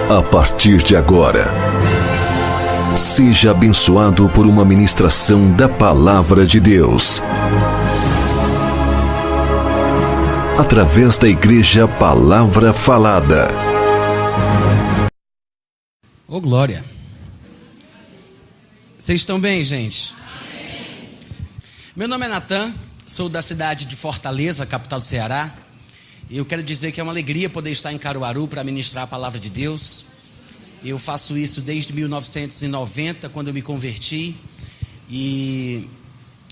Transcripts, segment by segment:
A partir de agora, seja abençoado por uma ministração da Palavra de Deus, através da Igreja Palavra Falada. Ô, glória! Vocês estão bem, gente? Amém. Meu nome é Natan, sou da cidade de Fortaleza, capital do Ceará. E eu quero dizer que é uma alegria poder estar em Caruaru para ministrar a palavra de Deus. Eu faço isso desde 1990, quando eu me converti. E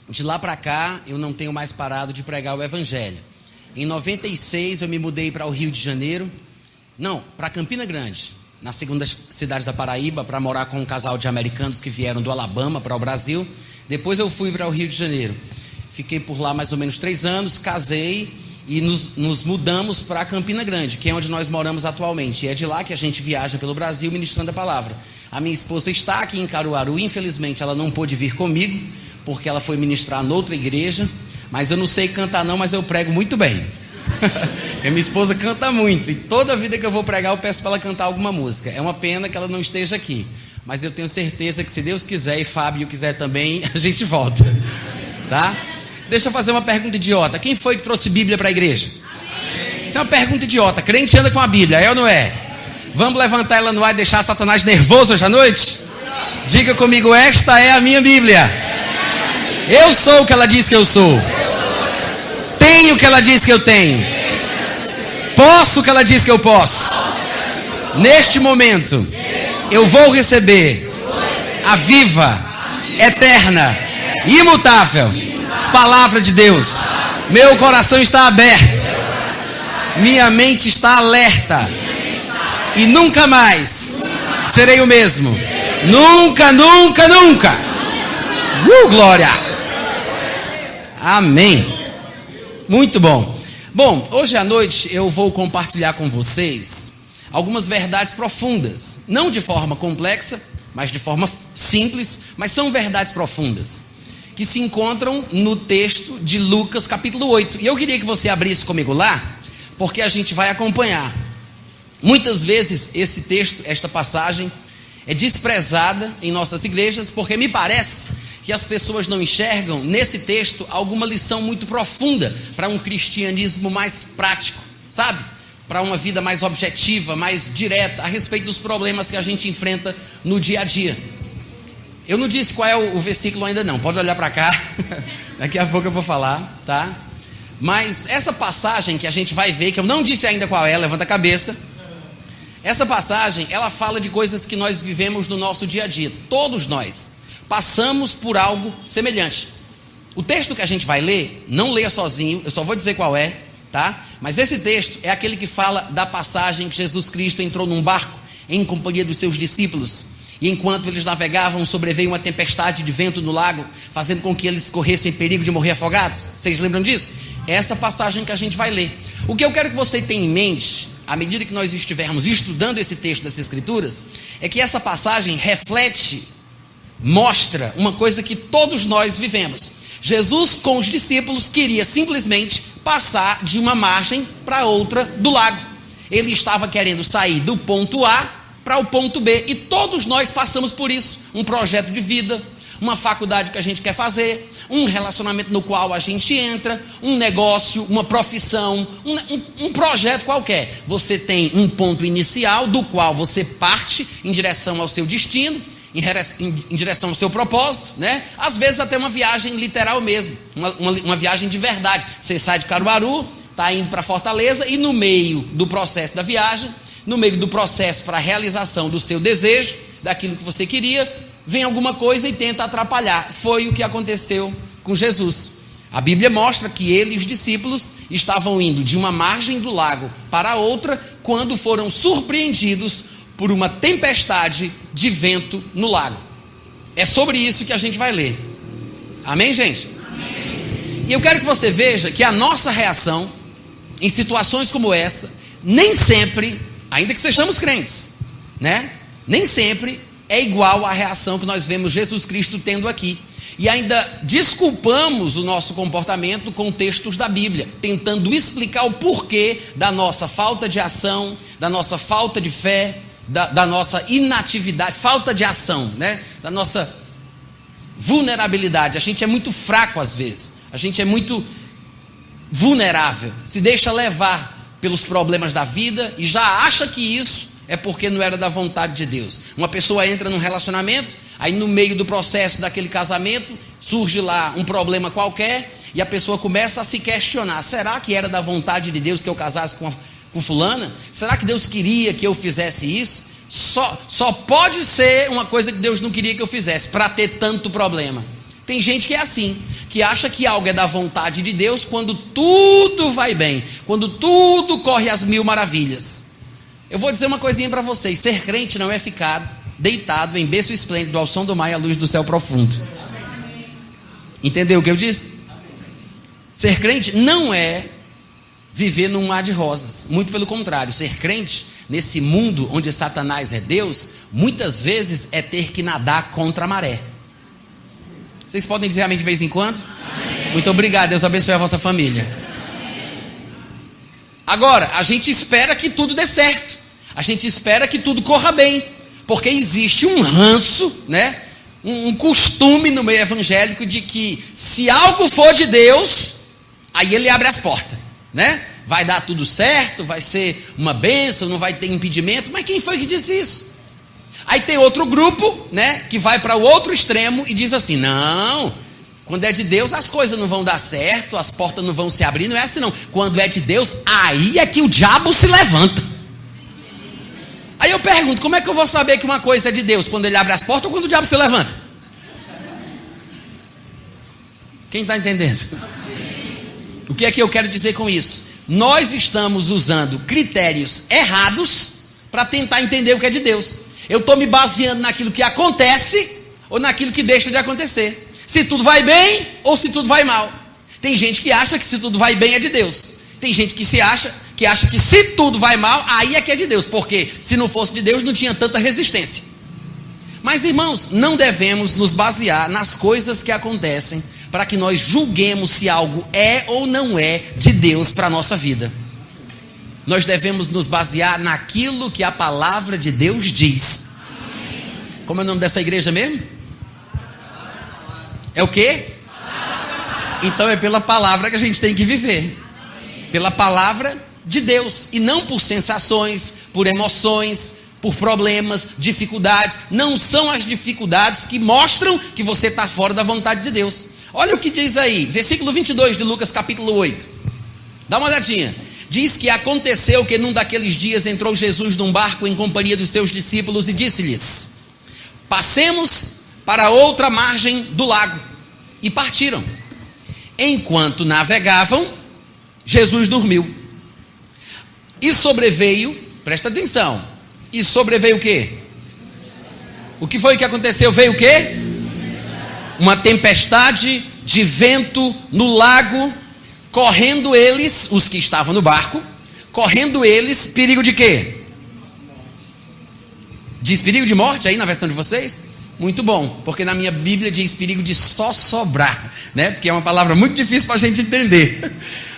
de lá para cá, eu não tenho mais parado de pregar o Evangelho. Em 96, eu me mudei para o Rio de Janeiro. Não, para Campina Grande, na segunda cidade da Paraíba, para morar com um casal de americanos que vieram do Alabama para o Brasil. Depois eu fui para o Rio de Janeiro. Fiquei por lá mais ou menos 3 anos, casei. E nos mudamos para Campina Grande, que é onde nós moramos atualmente. E é de lá que a gente viaja pelo Brasil ministrando a palavra. A minha esposa está aqui em Caruaru. Infelizmente ela não pôde vir comigo, porque ela foi ministrar noutra igreja. Mas eu não sei cantar não, mas eu prego muito bem. A minha esposa canta muito. E toda vida que eu vou pregar eu peço para ela cantar alguma música. É uma pena que ela não esteja aqui. Mas eu tenho certeza que se Deus quiser e Fábio quiser também, a gente volta. Tá? Deixa eu fazer uma pergunta idiota. Quem foi que trouxe Bíblia para a igreja? Amém. Isso é uma pergunta idiota. Crente anda com a Bíblia, é ou não é? Vamos levantar ela no ar e deixar Satanás nervoso hoje à noite? Diga comigo, esta é a minha Bíblia. Eu sou o que ela diz que eu sou. Tenho o que ela diz que eu tenho. Posso o que ela diz que eu posso. Neste momento, eu vou receber a viva, eterna, imutável Palavra de Deus. Meu coração está aberto. Minha mente está alerta. E nunca mais serei o mesmo. Nunca, nunca, nunca. Glória. Amém. Muito bom. Bom, hoje à noite eu vou compartilhar com vocês algumas verdades profundas. Não de forma complexa, mas de forma simples. Mas são verdades profundas que se encontram no texto de Lucas capítulo 8. E eu queria que você abrisse comigo lá, porque a gente vai acompanhar. Muitas vezes esse texto, esta passagem, é desprezada em nossas igrejas, porque me parece que as pessoas não enxergam nesse texto alguma lição muito profunda para um cristianismo mais prático, sabe? Para uma vida mais objetiva, mais direta, a respeito dos problemas que a gente enfrenta no dia a dia. Eu não disse qual é o versículo ainda não, pode olhar para cá, daqui a pouco eu vou falar, tá? Mas essa passagem que a gente vai ver, que eu não disse ainda qual é, levanta a cabeça. Essa passagem, ela fala de coisas que nós vivemos no nosso dia a dia. Todos nós passamos por algo semelhante. O texto que a gente vai ler, não leia sozinho, eu só vou dizer qual é, tá? Mas esse texto é aquele que fala da passagem que Jesus Cristo entrou num barco em companhia dos seus discípulos. E enquanto eles navegavam, sobreveio uma tempestade de vento no lago, fazendo com que eles corressem perigo de morrer afogados. Vocês lembram disso? É essa passagem que a gente vai ler. O que eu quero que você tenha em mente, à medida que nós estivermos estudando esse texto das Escrituras, é que essa passagem reflete, mostra uma coisa que todos nós vivemos. Jesus com os discípulos queria simplesmente passar de uma margem para outra do lago. Ele estava querendo sair do ponto A para o ponto B, e todos nós passamos por isso. Um projeto de vida, uma faculdade que a gente quer fazer, um relacionamento no qual a gente entra, um negócio, uma profissão, um projeto qualquer. Você tem um ponto inicial do qual você parte em direção ao seu destino, em direção ao seu propósito, né? Às vezes até uma viagem literal mesmo, uma viagem de verdade. Você sai de Caruaru, está indo para Fortaleza, e no meio do processo da viagem, no meio do processo para a realização do seu desejo, daquilo que você queria, vem alguma coisa e tenta atrapalhar. Foi o que aconteceu com Jesus. A Bíblia mostra que ele e os discípulos estavam indo de uma margem do lago para outra, quando foram surpreendidos por uma tempestade de vento no lago. É sobre isso que a gente vai ler. Amém, gente? Amém. E eu quero que você veja que a nossa reação em situações como essa, nem sempre, ainda que sejamos crentes, né? Nem sempre é igual à reação que nós vemos Jesus Cristo tendo aqui. E ainda desculpamos o nosso comportamento com textos da Bíblia, tentando explicar o porquê da nossa falta de ação, da nossa falta de fé, da nossa inatividade, falta de ação, né? Da nossa vulnerabilidade. A gente é muito fraco às vezes, a gente é muito vulnerável, se deixa levar pelos problemas da vida e já acha que isso é porque não era da vontade de Deus. Uma pessoa entra num relacionamento, aí no meio do processo daquele casamento surge lá um problema qualquer e a pessoa começa a se questionar: será que era da vontade de Deus que eu casasse com fulana? Será que Deus queria que eu fizesse isso? Só pode ser uma coisa que Deus não queria que eu fizesse para ter tanto problema. Tem gente que é assim, que acha que algo é da vontade de Deus quando tudo vai bem, quando tudo corre às mil maravilhas. Eu vou dizer uma coisinha para vocês: ser crente não é ficar deitado em berço esplêndido ao som do mar e à luz do céu profundo. Entendeu o que eu disse? Ser crente não é viver num mar de rosas, muito pelo contrário. Ser crente nesse mundo onde Satanás é Deus, muitas vezes é ter que nadar contra a maré. Vocês podem dizer amém de vez em quando? Amém. Muito obrigado, Deus abençoe a vossa família. Amém. Agora, a gente espera que tudo dê certo, a gente espera que tudo corra bem, porque existe um ranço, né? Um costume no meio evangélico de que se algo for de Deus, aí ele abre as portas, né? Vai dar tudo certo, vai ser uma bênção, não vai ter impedimento. Mas quem foi que disse isso? Aí tem outro grupo, né, que vai para o outro extremo e diz assim: não, quando é de Deus as coisas não vão dar certo, as portas não vão se abrir, não é assim não. Quando é de Deus, aí é que o diabo se levanta. Aí eu pergunto: como é que eu vou saber que uma coisa é de Deus? Quando ele abre as portas ou quando o diabo se levanta? Quem está entendendo? O que é que eu quero dizer com isso? Nós estamos usando critérios errados para tentar entender o que é de Deus. Eu estou me baseando naquilo que acontece ou naquilo que deixa de acontecer. Se tudo vai bem ou se tudo vai mal. Tem gente que acha que se tudo vai bem é de Deus. Tem gente que acha que se tudo vai mal, aí é que é de Deus. Porque se não fosse de Deus não tinha tanta resistência. Mas irmãos, não devemos nos basear nas coisas que acontecem para que nós julguemos se algo é ou não é de Deus para a nossa vida. Nós devemos nos basear naquilo que a palavra de Deus diz. Amém. Como é o nome dessa igreja mesmo? É o quê? Então é pela palavra que a gente tem que viver. Pela palavra de Deus. E não por sensações, por emoções, por problemas, dificuldades. Não são as dificuldades que mostram que você está fora da vontade de Deus. Olha o que diz aí, versículo 22 de Lucas capítulo 8. Dá uma olhadinha. Diz que aconteceu que num daqueles dias entrou Jesus num barco em companhia dos seus discípulos e disse-lhes: passemos para outra margem do lago. E partiram. Enquanto navegavam, Jesus dormiu. E sobreveio, presta atenção, e sobreveio o quê? O que foi que aconteceu? Veio o quê? Uma tempestade de vento no lago, correndo eles, os que estavam no barco, correndo eles, perigo de quê? Diz perigo de morte aí na versão de vocês? Muito bom, porque na minha Bíblia diz perigo de só sobrar, né? Porque é uma palavra muito difícil para a gente entender.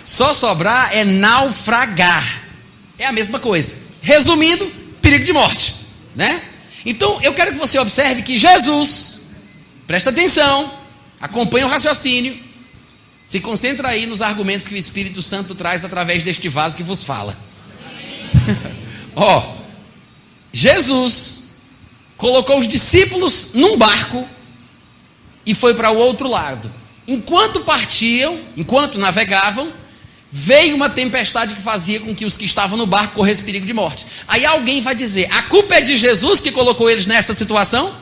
Só sobrar é naufragar, é a mesma coisa. Resumindo, perigo de morte, né? Então eu quero que você observe que Jesus, presta atenção, acompanha o raciocínio, se concentra aí nos argumentos que o Espírito Santo traz através deste vaso que vos fala. Ó, Jesus colocou os discípulos num barco e foi para o outro lado. Enquanto partiam, enquanto navegavam, veio uma tempestade que fazia com que os que estavam no barco corressem perigo de morte. Aí alguém vai dizer: a culpa é de Jesus que colocou eles nessa situação?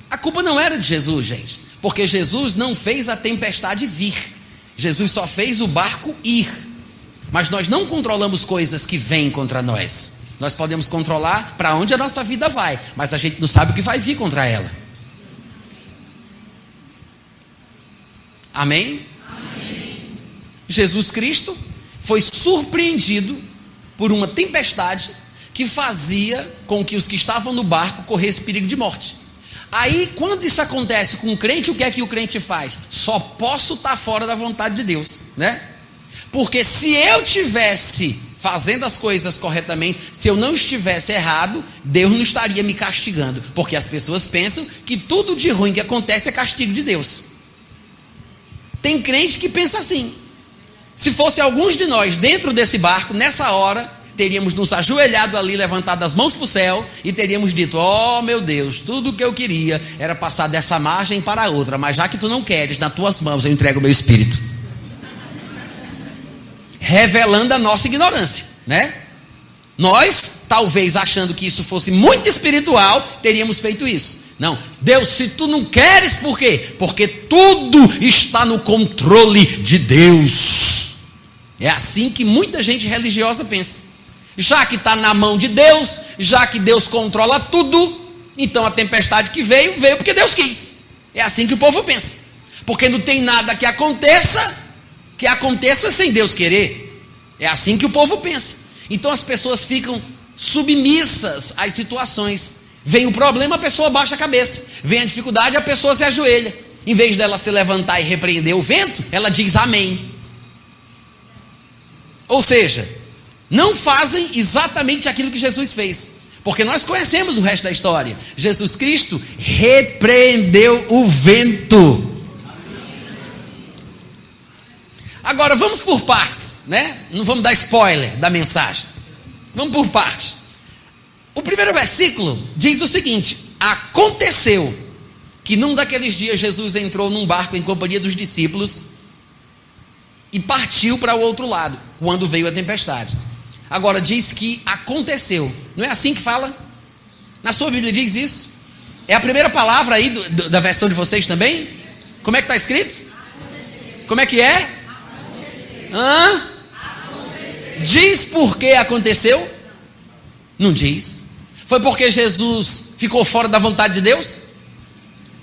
A culpa não era de Jesus, gente, porque Jesus não fez a tempestade vir. Jesus só fez o barco ir. Mas nós não controlamos coisas que vêm contra nós. Nós podemos controlar para onde a nossa vida vai, mas a gente não sabe o que vai vir contra ela. Amém? Amém. Jesus Cristo foi surpreendido por uma tempestade que fazia com que os que estavam no barco corressem perigo de morte. Aí, quando isso acontece com o crente, o que é que o crente faz? Só posso estar fora da vontade de Deus, né? Porque se eu tivesse fazendo as coisas corretamente, se eu não estivesse errado, Deus não estaria me castigando, porque as pessoas pensam que tudo de ruim que acontece é castigo de Deus. Tem crente que pensa assim. Se fosse alguns de nós dentro desse barco, nessa hora, teríamos nos ajoelhado ali, levantado as mãos para o céu e teríamos dito: oh meu Deus, tudo o que eu queria era passar dessa margem para a outra, mas já que tu não queres, nas tuas mãos eu entrego o meu espírito. Revelando a nossa ignorância, né? Nós, talvez achando que isso fosse muito espiritual, teríamos feito isso. Não, Deus, se tu não queres, por quê? Porque tudo está no controle de Deus. É assim que muita gente religiosa pensa. Já que está na mão de Deus, já que Deus controla tudo, então a tempestade que veio porque Deus quis. É assim que o povo pensa. Porque não tem nada que aconteça sem Deus querer. É assim que o povo pensa. Então as pessoas ficam submissas às situações. Vem o problema, a pessoa baixa a cabeça. Vem a dificuldade, a pessoa se ajoelha. Em vez dela se levantar e repreender o vento, ela diz amém. Ou seja, não fazem exatamente aquilo que Jesus fez. Porque nós conhecemos o resto da história. Jesus Cristo repreendeu o vento. Agora vamos por partes, né? Não vamos dar spoiler da mensagem. Vamos por partes. O primeiro versículo diz o seguinte: aconteceu que num daqueles dias Jesus entrou num barco em companhia dos discípulos e partiu para o outro lado, quando veio a tempestade. Agora diz que aconteceu. Não é assim que fala? Na sua Bíblia diz isso? É a primeira palavra aí da versão de vocês também? Como é que está escrito? Como é que é? Diz por que aconteceu? Não diz. Foi porque Jesus ficou fora da vontade de Deus?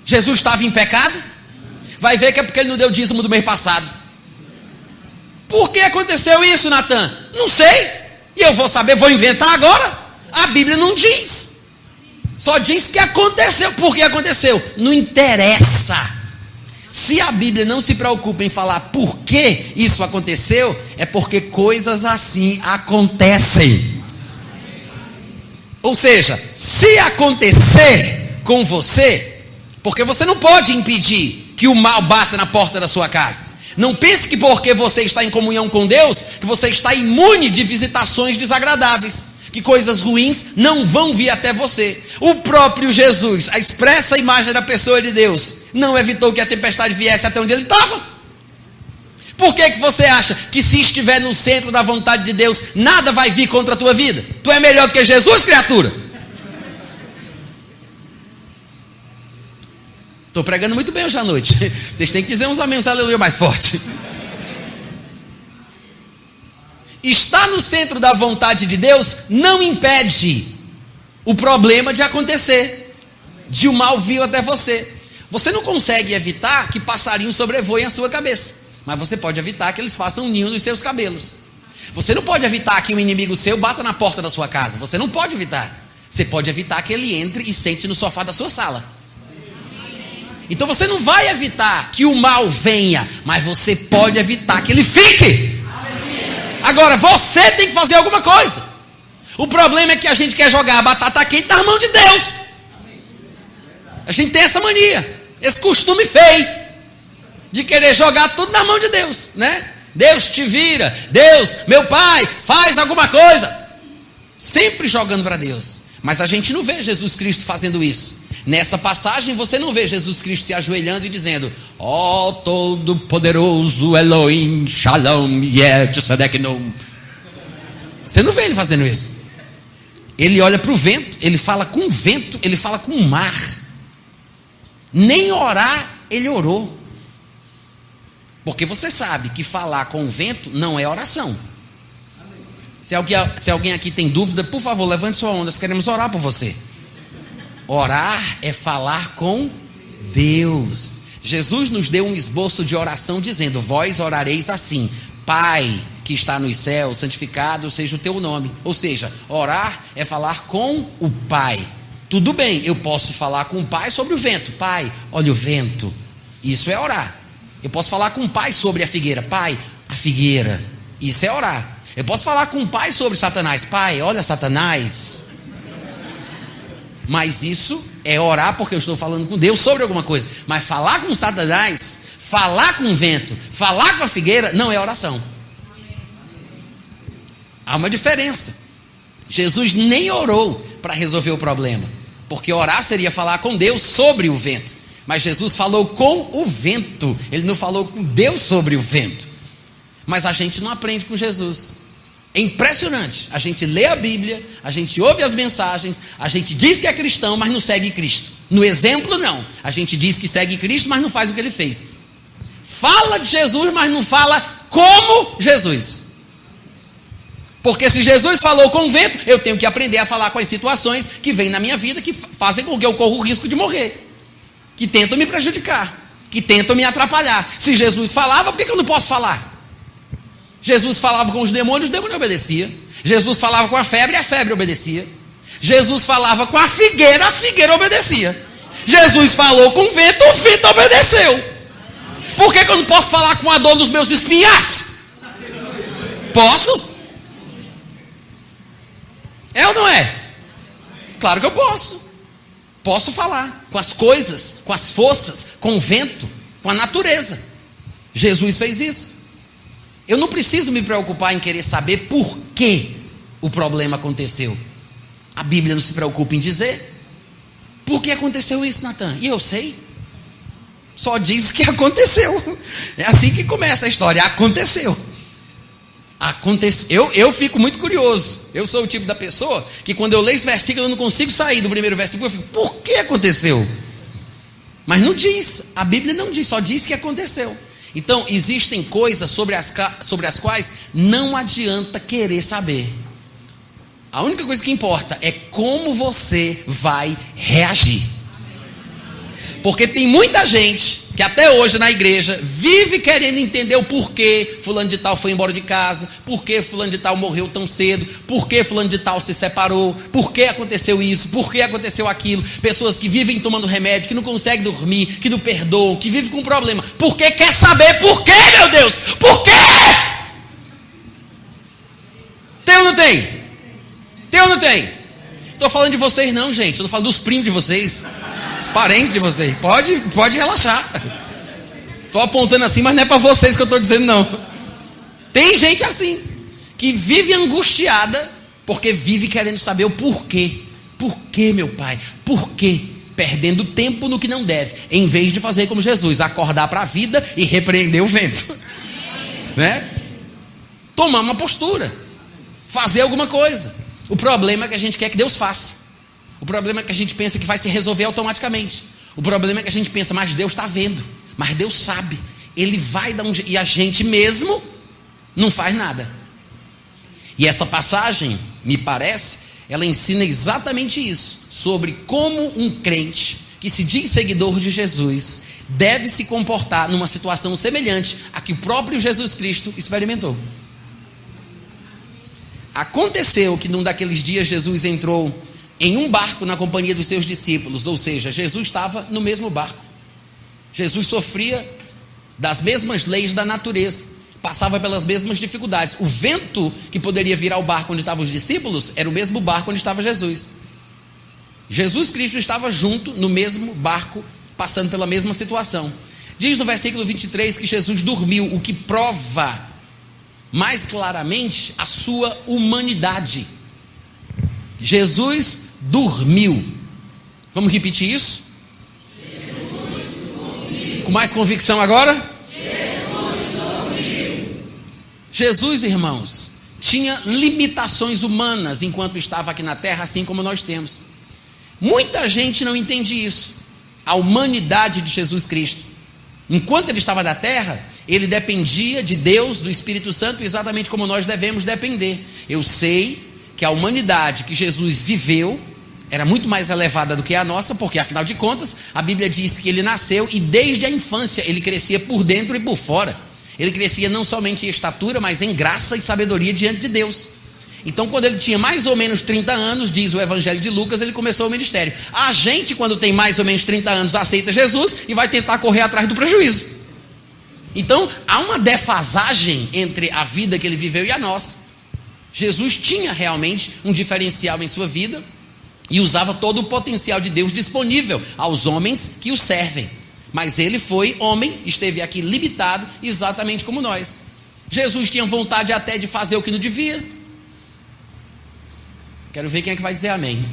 Jesus estava em pecado? Vai ver que é porque ele não deu dízimo do mês passado. Por que aconteceu isso, Natan? Não sei. E eu vou saber, vou inventar agora? A Bíblia não diz. Só diz que aconteceu. Por que aconteceu? Não interessa. Se a Bíblia não se preocupa em falar por que isso aconteceu, é porque coisas assim acontecem. Ou seja, se acontecer com você, porque você não pode impedir que o mal bata na porta da sua casa. Não pense que porque você está em comunhão com Deus, que você está imune de visitações desagradáveis, que coisas ruins não vão vir até você. O próprio Jesus, a expressa imagem da pessoa de Deus, não evitou que a tempestade viesse até onde ele estava. Por que você acha que se estiver no centro da vontade de Deus, nada vai vir contra a tua vida? Tu é melhor do que Jesus, criatura? Estou pregando muito bem hoje à noite. Vocês têm que dizer uns amém, uns aleluia mais forte. Estar no centro da vontade de Deus não impede o problema de acontecer, de o mal vir até você. Você não consegue evitar que passarinhos sobrevoem a sua cabeça, mas você pode evitar que eles façam um ninho nos seus cabelos. Você não pode evitar que um inimigo seu bata na porta da sua casa. Você não pode evitar. Você pode evitar que ele entre e sente no sofá da sua sala. Então você não vai evitar que o mal venha, mas você pode evitar que ele fique. Agora você tem que fazer alguma coisa. O problema é que a gente quer jogar a batata quente na mão de Deus. A gente tem essa mania, esse costume feio de querer jogar tudo na mão de Deus, né? Deus te vira, Deus, meu pai, faz alguma coisa. Sempre jogando para Deus. Mas a gente não vê Jesus Cristo fazendo isso. Nessa passagem você não vê Jesus Cristo se ajoelhando e dizendo: ó todo-poderoso Elohim, Shalom, Yeh-Tzedek-Nom. Você não vê ele fazendo isso. Ele olha para o vento, ele fala com o vento, ele fala com o mar. Nem orar ele orou. Porque você sabe que falar com o vento não é oração. Se alguém aqui tem dúvida, por favor, levante sua mão, nós queremos orar por você. Orar é falar com Deus. Jesus nos deu um esboço de oração dizendo: vós orareis assim: Pai que está nos céus, santificado seja o teu nome. Ou seja, orar é falar com o Pai. Tudo bem, eu posso falar com o Pai sobre o vento. Pai, olha o vento. Isso é orar. Eu posso falar com o Pai sobre a figueira. Pai, a figueira. Isso é orar. Eu posso falar com o pai sobre Satanás. Pai, olha Satanás. Mas isso é orar porque eu estou falando com Deus sobre alguma coisa. Mas falar com Satanás, falar com o vento, falar com a figueira, não é oração. Há uma diferença. Jesus nem orou para resolver o problema, porque orar seria falar com Deus sobre o vento. Mas Jesus falou com o vento, ele não falou com Deus sobre o vento. Mas a gente não aprende com Jesus. É impressionante, a gente lê a Bíblia, a gente ouve as mensagens, a gente diz que é cristão, mas não segue Cristo. No exemplo, não. A gente diz que segue Cristo, mas não faz o que ele fez. Fala de Jesus, mas não fala como Jesus. Porque se Jesus falou com o vento, eu tenho que aprender a falar com as situações que vêm na minha vida, que fazem com que eu corra o risco de morrer, que tentam me prejudicar, que tentam me atrapalhar. Se Jesus falava, por que eu não posso falar? Jesus falava com os demônios, o demônio obedecia. Jesus falava com a febre obedecia. Jesus falava com a figueira obedecia. Jesus falou com o vento obedeceu. Por que eu não posso falar com a dor dos meus espinhaços? Posso? É ou não é? Claro que eu posso. Posso falar com as coisas, com as forças, com o vento, com a natureza. Jesus fez isso. Eu não preciso me preocupar em querer saber por que o problema aconteceu. A Bíblia não se preocupa em dizer. Por que aconteceu isso, Natan? E eu sei. Só diz que aconteceu. É assim que começa a história. Aconteceu. Eu fico muito curioso. Eu sou o tipo da pessoa que quando eu leio esse versículo eu não consigo sair do primeiro versículo. Eu fico, por que aconteceu? Mas não diz. A Bíblia não diz, só diz que aconteceu. Então, existem coisas sobre as quais não adianta querer saber. A única coisa que importa é como você vai reagir. Porque tem muita gente que até hoje na igreja vive querendo entender o porquê fulano de tal foi embora de casa, porquê fulano de tal morreu tão cedo, porquê fulano de tal se separou, porquê aconteceu isso, porquê aconteceu aquilo. Pessoas que vivem tomando remédio, que não conseguem dormir, que não perdoam, que vivem com um problema. Porque quer saber por quê, meu Deus? Por quê? Tem ou não tem? Tem ou não tem? Estou falando de vocês não, gente. Estou falando dos primos de vocês, os parentes de vocês. Pode relaxar. Estou apontando assim, mas não é para vocês que eu estou dizendo não. Tem gente assim, que vive angustiada, porque vive querendo saber o porquê. Por quê, meu pai? Por quê? Perdendo tempo no que não deve, em vez de fazer como Jesus, acordar para a vida e repreender o vento. Né? Tomar uma postura, fazer alguma coisa. O problema é que a gente quer que Deus faça. O problema é que a gente pensa que vai se resolver automaticamente. O problema é que a gente pensa, mas Deus está vendo, mas Deus sabe, Ele vai dar um jeito, e a gente mesmo não faz nada. E essa passagem, me parece, ela ensina exatamente isso, sobre como um crente que se diz seguidor de Jesus deve se comportar numa situação semelhante a que o próprio Jesus Cristo experimentou. Aconteceu que num daqueles dias Jesus entrou em um barco na companhia dos seus discípulos, ou seja, Jesus estava no mesmo barco. Jesus sofria das mesmas leis da natureza, passava pelas mesmas dificuldades. O vento que poderia virar o barco onde estavam os discípulos era o mesmo barco onde estava Jesus. Jesus Cristo estava junto no mesmo barco, passando pela mesma situação. Diz no versículo 23 que Jesus dormiu, o que prova mais claramente a sua humanidade. Jesus dormiu. Vamos repetir isso? Jesus dormiu. Com mais convicção agora? Jesus dormiu. Jesus, irmãos, tinha limitações humanas enquanto estava aqui na terra, assim como nós temos. Muita gente não entende isso. A humanidade de Jesus Cristo. Enquanto ele estava na terra, ele dependia de Deus, do Espírito Santo, exatamente como nós devemos depender. Eu sei que a humanidade que Jesus viveu era muito mais elevada do que a nossa, porque afinal de contas, a Bíblia diz que ele nasceu e desde a infância ele crescia por dentro e por fora. Ele crescia não somente em estatura, mas em graça e sabedoria diante de Deus. Então, quando ele tinha mais ou menos 30 anos, diz o Evangelho de Lucas, ele começou o ministério. A gente, quando tem mais ou menos 30 anos, aceita Jesus e vai tentar correr atrás do prejuízo. Então, há uma defasagem entre a vida que ele viveu e a nossa. Jesus tinha realmente um diferencial em sua vida e usava todo o potencial de Deus disponível aos homens que o servem. Mas ele foi homem, esteve aqui limitado, exatamente como nós. Jesus tinha vontade até de fazer o que não devia. Quero ver quem é que vai dizer amém.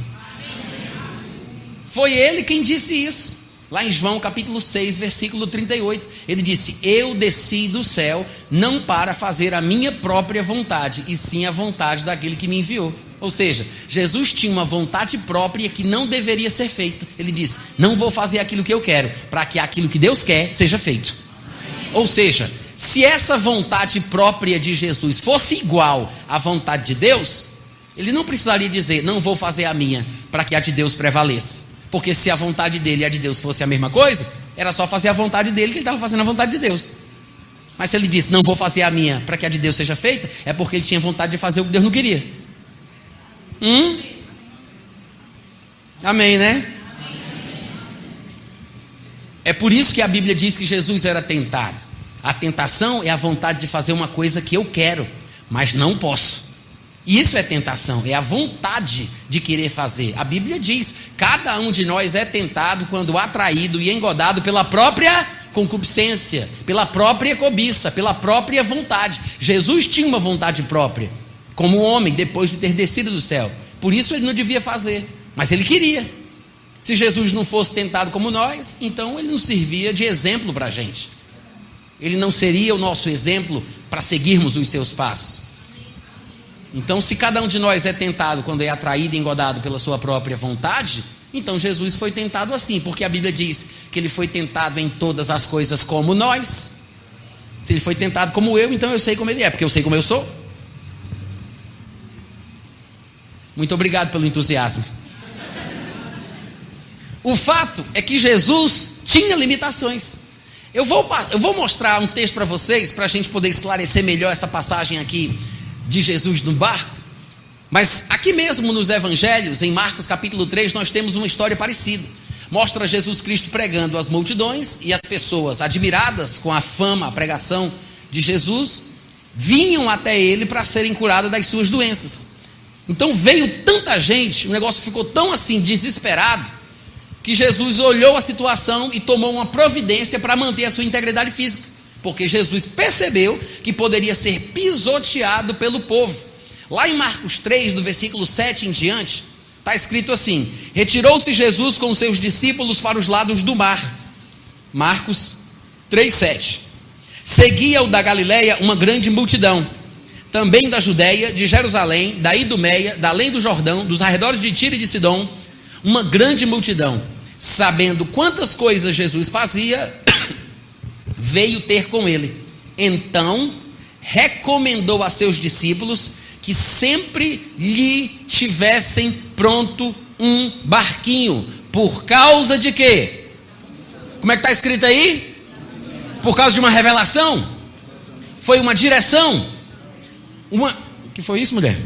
Foi ele quem disse isso. Lá em João capítulo 6, versículo 38, ele disse: eu desci do céu não para fazer a minha própria vontade, e sim a vontade daquele que me enviou. Ou seja, Jesus tinha uma vontade própria que não deveria ser feita. Ele disse: não vou fazer aquilo que eu quero, para que aquilo que Deus quer seja feito. Ou seja, se essa vontade própria de Jesus fosse igual à vontade de Deus, ele não precisaria dizer: não vou fazer a minha, para que a de Deus prevaleça. Porque se a vontade dele e a de Deus fosse a mesma coisa, era só fazer a vontade dele, que ele estava fazendo a vontade de Deus. Mas se ele disse: não vou fazer a minha para que a de Deus seja feita, é porque ele tinha vontade de fazer o que Deus não queria. Amém, né? É por isso que a Bíblia diz que Jesus era tentado. A tentação é a vontade de fazer uma coisa que eu quero, mas não posso. Isso é tentação, é a vontade de querer fazer. A Bíblia diz: cada um de nós é tentado quando atraído e engodado pela própria concupiscência, pela própria cobiça, pela própria vontade. Jesus tinha uma vontade própria, como homem, depois de ter descido do céu. Por isso ele não devia fazer, mas ele queria. Se Jesus não fosse tentado como nós, então ele não servia de exemplo para a gente. Ele não seria o nosso exemplo para seguirmos os seus passos. Então, se cada um de nós é tentado quando é atraído e engodado pela sua própria vontade, então Jesus foi tentado assim, porque a Bíblia diz que ele foi tentado em todas as coisas como nós. Se ele foi tentado como eu, então eu sei como ele é, porque eu sei como eu sou. Muito obrigado pelo entusiasmo. O fato é que Jesus tinha limitações. Eu vou mostrar um texto para vocês, para a gente poder esclarecer melhor essa passagem aqui de Jesus no barco. Mas aqui mesmo nos evangelhos, em Marcos capítulo 3, nós temos uma história parecida. Mostra Jesus Cristo pregando às multidões, e as pessoas, admiradas com a fama, a pregação de Jesus, vinham até ele para serem curadas das suas doenças. Então veio tanta gente, o negócio ficou tão assim desesperado, que Jesus olhou a situação e tomou uma providência para manter a sua integridade física. Porque Jesus percebeu que poderia ser pisoteado pelo povo. Lá em Marcos 3, do versículo 7 em diante, está escrito assim: retirou-se Jesus com seus discípulos para os lados do mar. Marcos 3, 7. Seguia-o da Galileia uma grande multidão, também da Judeia, de Jerusalém, da Idumeia, da além do Jordão, dos arredores de Tiro e de Sidom, uma grande multidão. Sabendo quantas coisas Jesus fazia, veio ter com ele. Então recomendou a seus discípulos que sempre lhe tivessem pronto um barquinho. Por causa de quê? Como é que está escrito aí? Por causa de uma revelação? Foi uma direção? O que foi isso, mulher?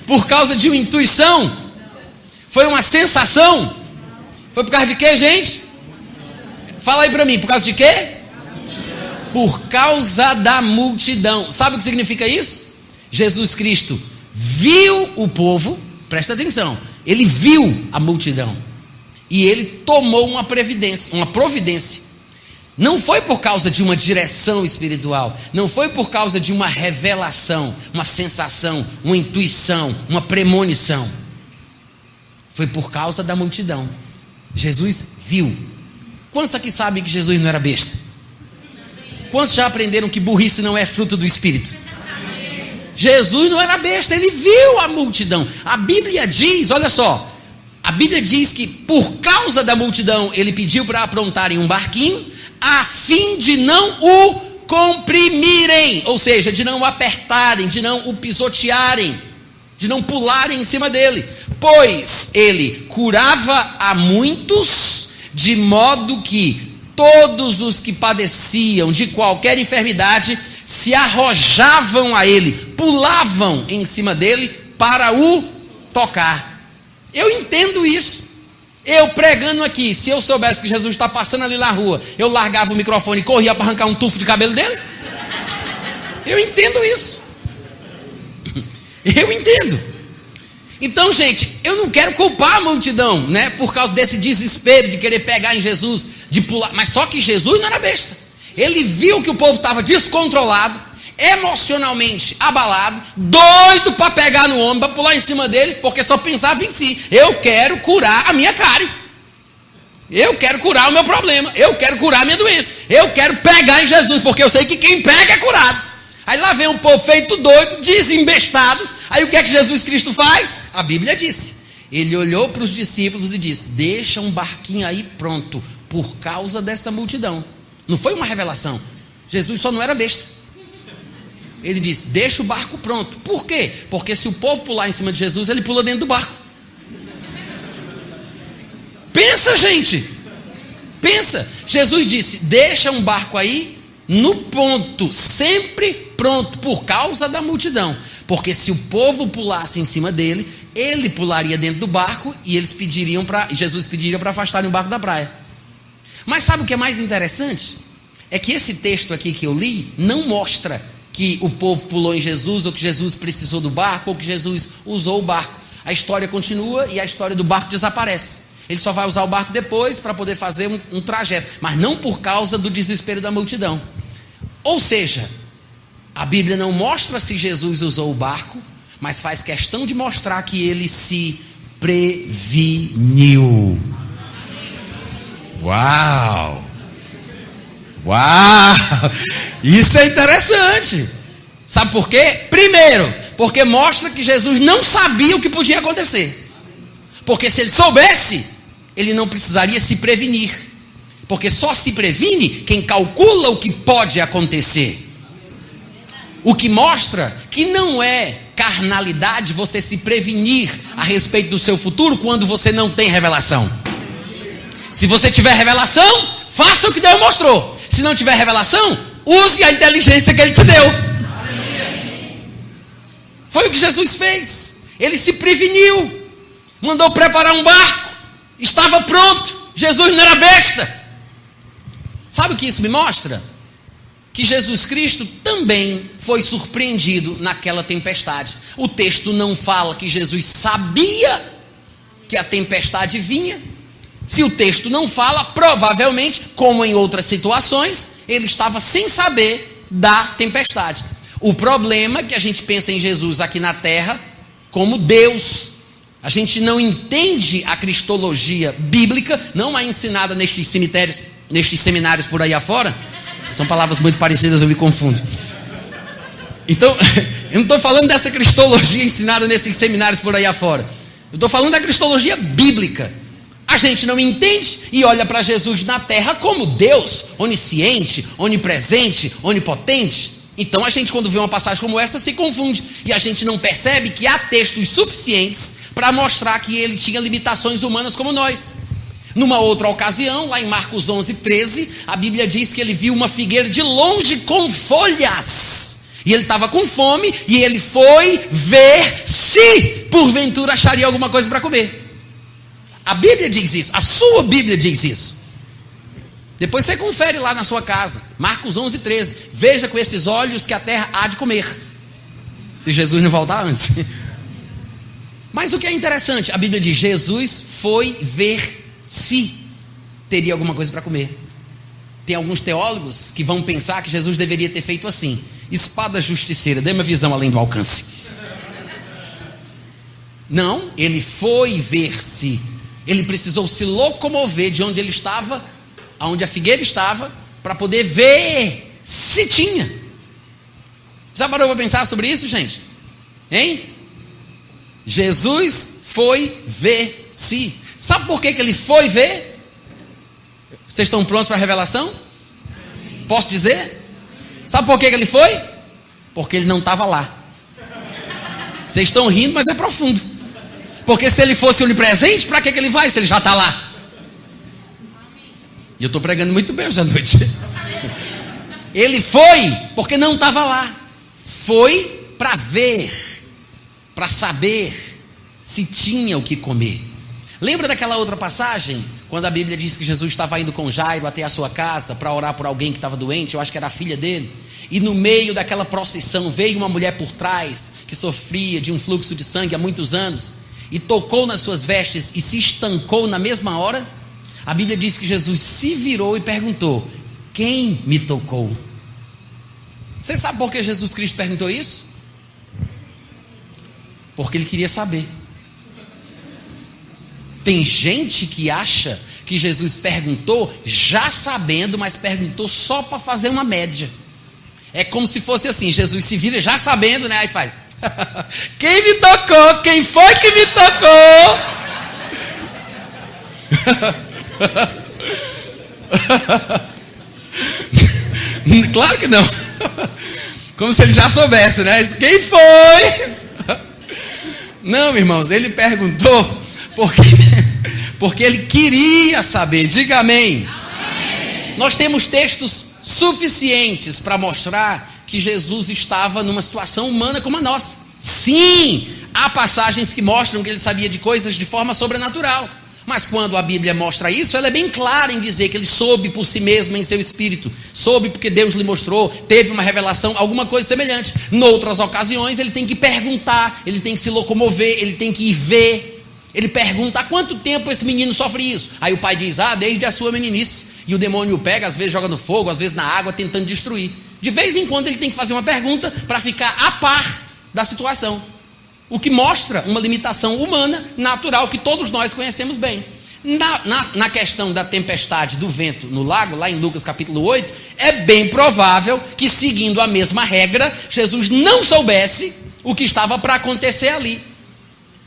Por causa de uma intuição? Foi uma sensação? Foi por causa de quê, gente? Fala aí para mim, por causa de quê? Por causa da multidão. Sabe o que significa isso? Jesus Cristo viu o povo, presta atenção, ele viu a multidão e ele tomou uma providência. Não foi por causa de uma direção espiritual, não foi por causa de uma revelação, uma sensação, uma intuição, uma premonição. Foi por causa da multidão. Jesus viu. Quantos aqui sabem que Jesus não era besta? Quantos já aprenderam que burrice não é fruto do Espírito? Jesus não era besta, ele viu a multidão. A Bíblia diz, olha só, a Bíblia diz que por causa da multidão ele pediu para aprontarem um barquinho, a fim de não o comprimirem, ou seja, de não o apertarem, de não o pisotearem, de não pularem em cima dele, pois ele curava a muitos, de modo que todos os que padeciam de qualquer enfermidade se arrojavam a ele, pulavam em cima dele para o tocar. Eu entendo isso. Eu pregando aqui, se eu soubesse que Jesus está passando ali na rua, eu largava o microfone e corria para arrancar um tufo de cabelo dele? Eu entendo isso. Eu entendo. Então, gente, eu não quero culpar a multidão, né? Por causa desse desespero de querer pegar em Jesus, de pular. Mas só que Jesus não era besta. Ele viu que o povo estava descontrolado, emocionalmente abalado, doido para pegar no homem, para pular em cima dele, porque só pensava em si. Eu quero curar a minha cárie. Eu quero curar o meu problema. Eu quero curar a minha doença. Eu quero pegar em Jesus, porque eu sei que quem pega é curado. Aí lá vem um povo feito doido, desembestado. Aí o que é que Jesus Cristo faz? A Bíblia disse. Ele olhou para os discípulos e disse: deixa um barquinho aí pronto, por causa dessa multidão. Não foi uma revelação. Jesus só não era besta. Ele disse: deixa o barco pronto. Por quê? Porque se o povo pular em cima de Jesus, ele pula dentro do barco. Pensa, gente. Pensa. Jesus disse: deixa um barco aí no ponto, sempre pronto, por causa da multidão. Porque se o povo pulasse em cima dele, ele pularia dentro do barco e Jesus pediria para afastarem o barco da praia. Mas sabe o que é mais interessante? É que esse texto aqui que eu li não mostra que o povo pulou em Jesus, ou que Jesus precisou do barco, ou que Jesus usou o barco. A história continua e a história do barco desaparece. Ele só vai usar o barco depois para poder fazer um trajeto, mas não por causa do desespero da multidão. Ou seja, a Bíblia não mostra se Jesus usou o barco, mas faz questão de mostrar que ele se preveniu. Uau! Uau! Isso é interessante. Sabe por quê? Primeiro, porque mostra que Jesus não sabia o que podia acontecer. Porque se ele soubesse, ele não precisaria se prevenir. Porque só se previne quem calcula o que pode acontecer. O que mostra que não é carnalidade você se prevenir a respeito do seu futuro quando você não tem revelação. Se você tiver revelação, faça o que Deus mostrou. Se não tiver revelação, use a inteligência que Ele te deu. Foi o que Jesus fez. Ele se preveniu, mandou preparar um barco, estava pronto. Jesus não era besta. Sabe o que isso me mostra? Que Jesus Cristo também foi surpreendido naquela tempestade. O texto não fala que Jesus sabia que a tempestade vinha. Se o texto não fala, provavelmente, como em outras situações, ele estava sem saber da tempestade. O problema é que a gente pensa em Jesus aqui na terra como Deus. A gente não entende a cristologia bíblica, não é ensinada nestes cemitérios, nestes seminários por aí afora. São palavras muito parecidas, eu me confundo. Então, eu não estou falando dessa cristologia ensinada nesses seminários por aí afora. Eu estou falando da cristologia bíblica. A gente não entende e olha para Jesus na terra como Deus, onisciente, onipresente, onipotente. Então a gente, quando vê uma passagem como essa, se confunde. E a gente não percebe que há textos suficientes para mostrar que ele tinha limitações humanas como nós. Numa outra ocasião, lá em Marcos 11:13, a Bíblia diz que ele viu uma figueira de longe com folhas. E ele estava com fome e ele foi ver se porventura acharia alguma coisa para comer. A Bíblia diz isso, a sua Bíblia diz isso. Depois você confere lá na sua casa, Marcos 11:13. Veja com esses olhos que a terra há de comer. Se Jesus não voltar antes. Mas o que é interessante, a Bíblia diz, Jesus foi ver se teria alguma coisa para comer. Tem alguns teólogos que vão pensar que Jesus deveria ter feito assim: espada justiceira, dê uma visão além do alcance. Não, ele foi ver se. Ele precisou se locomover de onde ele estava, aonde a figueira estava, para poder ver se tinha. Já parou para pensar sobre isso, gente? Hein? Jesus foi ver se. Sabe por que ele foi ver? Vocês estão prontos para a revelação? Posso dizer? Sabe por que ele foi? Porque ele não estava lá. Vocês estão rindo, mas é profundo. Porque se ele fosse onipresente, para que ele vai se ele já está lá? E eu estou pregando muito bem hoje à noite. Ele foi porque não estava lá. Foi para ver, para saber se tinha o que comer. Lembra daquela outra passagem? Quando a Bíblia diz que Jesus estava indo com Jairo até a sua casa para orar por alguém que estava doente, eu acho que era a filha dele. e no meio daquela procissão veio uma mulher por trás, que sofria de um fluxo de sangue há muitos anos, e tocou nas suas vestes e se estancou na mesma hora, a Bíblia diz que Jesus se virou e perguntou: quem me tocou? Você sabe por que Jesus Cristo perguntou isso? Porque ele queria saber. Tem gente que acha que Jesus perguntou já sabendo, mas perguntou só para fazer uma média. É como se fosse assim: Jesus se vira já sabendo, né? Aí faz: quem me tocou? Quem foi que me tocou? Claro que não. Como se ele já soubesse, né? Quem foi? Não, irmãos, ele perguntou porque ele queria saber. Diga amém. Amém. Nós temos textos suficientes para mostrar que Jesus estava numa situação humana como a nossa. Sim, há passagens que mostram que ele sabia de coisas de forma sobrenatural. Mas quando a Bíblia mostra isso, ela é bem clara em dizer que ele soube por si mesmo em seu espírito. Soube porque Deus lhe mostrou, teve uma revelação, alguma coisa semelhante. Noutras ocasiões ele tem que perguntar, ele tem que se locomover, ele tem que ir ver. Ele pergunta: há quanto tempo esse menino sofre isso? Aí o pai diz: desde a sua meninice. E o demônio o pega, às vezes joga no fogo, às vezes na água, tentando destruir. De vez em quando ele tem que fazer uma pergunta para ficar a par da situação. O que mostra uma limitação humana, natural, que todos nós conhecemos bem. Na questão da tempestade do vento no lago, lá em Lucas capítulo 8, é bem provável que, seguindo a mesma regra, Jesus não soubesse o que estava para acontecer ali.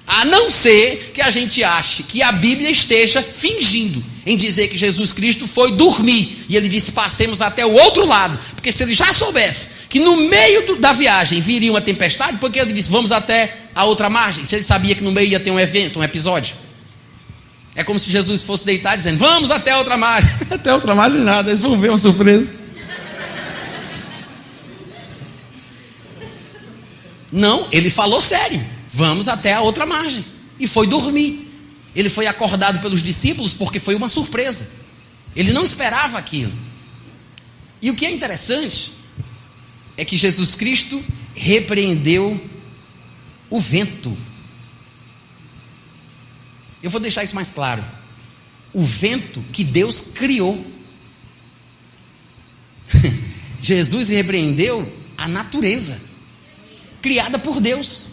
A não ser que a gente ache que a Bíblia esteja fingindo em dizer que Jesus Cristo foi dormir. E ele disse: passemos até o outro lado. Porque se ele já soubesse que no meio da viagem viria uma tempestade, porque ele disse: vamos até a outra margem? Se ele sabia que no meio ia ter um evento, um episódio. É como se Jesus fosse deitar dizendo: vamos até a outra margem. Até a outra margem nada, eles vão ver uma surpresa. Não, ele falou sério: vamos até a outra margem. E foi dormir. Ele foi acordado pelos discípulos porque foi uma surpresa. Ele não esperava aquilo. E o que é interessante é que Jesus Cristo repreendeu o vento. Eu vou deixar isso mais claro. O vento que Deus criou. Jesus repreendeu a natureza criada por Deus.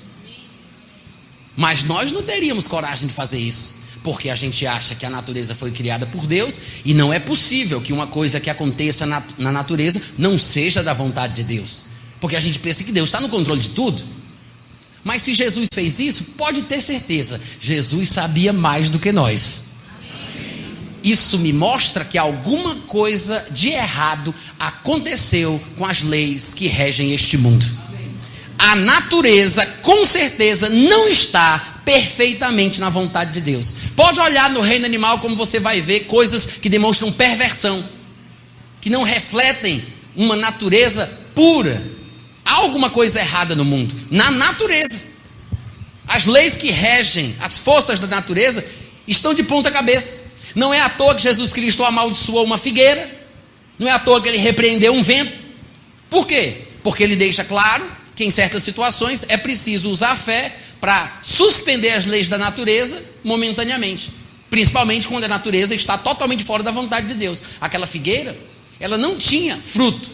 Mas nós não teríamos coragem de fazer isso, porque a gente acha que a natureza foi criada por Deus, e não é possível que uma coisa que aconteça na natureza não seja da vontade de Deus, porque a gente pensa que Deus está no controle de tudo. Mas se Jesus fez isso, pode ter certeza, Jesus sabia mais do que nós. Isso me mostra que alguma coisa de errado aconteceu com as leis que regem este mundo. A natureza, com certeza, não está perfeitamente na vontade de Deus. Pode olhar no reino animal, como você vai ver coisas que demonstram perversão, que não refletem uma natureza pura. Há alguma coisa errada no mundo, na natureza. As leis que regem as forças da natureza estão de ponta cabeça. Não é à toa que Jesus Cristo amaldiçoou uma figueira. Não é à toa que ele repreendeu um vento. Por quê? Porque ele deixa claro que em certas situações é preciso usar a fé para suspender as leis da natureza momentaneamente. Principalmente quando a natureza está totalmente fora da vontade de Deus. Aquela figueira, ela não tinha fruto,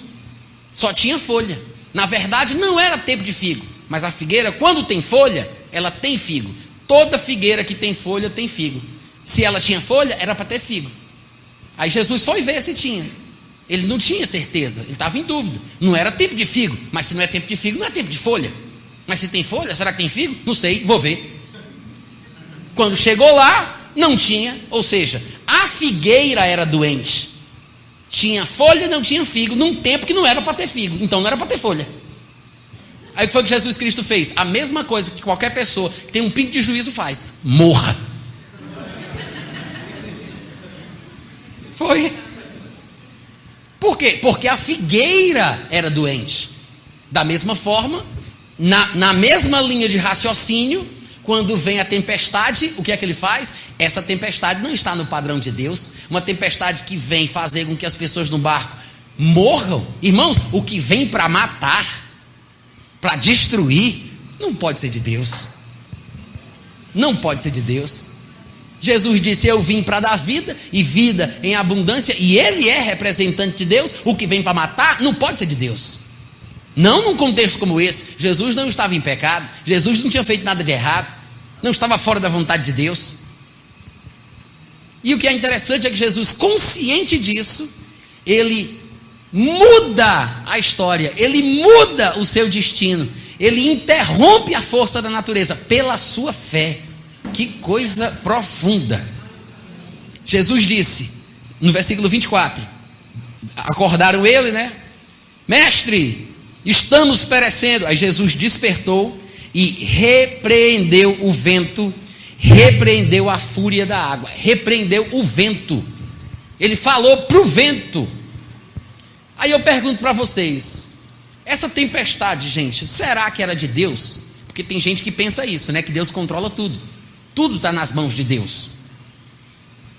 só tinha folha. Na verdade, não era tempo de figo. Mas a figueira, quando tem folha, ela tem figo. Toda figueira que tem folha tem figo. Se ela tinha folha, era para ter figo. Aí Jesus foi ver se tinha. Ele não tinha certeza, ele estava em dúvida. Não era tempo de figo, mas se não é tempo de figo, não é tempo de folha. Mas se tem folha, será que tem figo? Não sei, vou ver. Quando chegou lá, não tinha. Ou seja, a figueira era doente. Tinha folha, não tinha figo, num tempo que não era para ter figo. Então não era para ter folha. Aí o que foi que Jesus Cristo fez? A mesma coisa que qualquer pessoa que tem um pingo de juízo faz: morra. Foi. Por quê? Porque a figueira era doente. Da mesma forma, na mesma linha de raciocínio, quando vem a tempestade, o que é que ele faz? Essa tempestade não está no padrão de Deus. Uma tempestade que vem fazer com que as pessoas no barco morram. Irmãos, o que vem para matar, para destruir, não pode ser de Deus. Não pode ser de Deus. Jesus disse: eu vim para dar vida, e vida em abundância, e Ele é representante de Deus. O que vem para matar não pode ser de Deus. Não num contexto como esse. Jesus não estava em pecado, Jesus não tinha feito nada de errado, não estava fora da vontade de Deus. E o que é interessante é que Jesus, consciente disso, Ele muda a história, Ele muda o seu destino, Ele interrompe a força da natureza pela sua fé. Que coisa profunda. Jesus disse, no versículo 24, acordaram ele, né? Mestre, estamos perecendo. Aí Jesus despertou e repreendeu o vento, repreendeu a fúria da água, repreendeu o vento. Ele falou para o vento. Aí eu pergunto para vocês, essa tempestade, gente, será que era de Deus? Porque tem gente que pensa isso, né? Que Deus controla tudo. Tudo está nas mãos de Deus.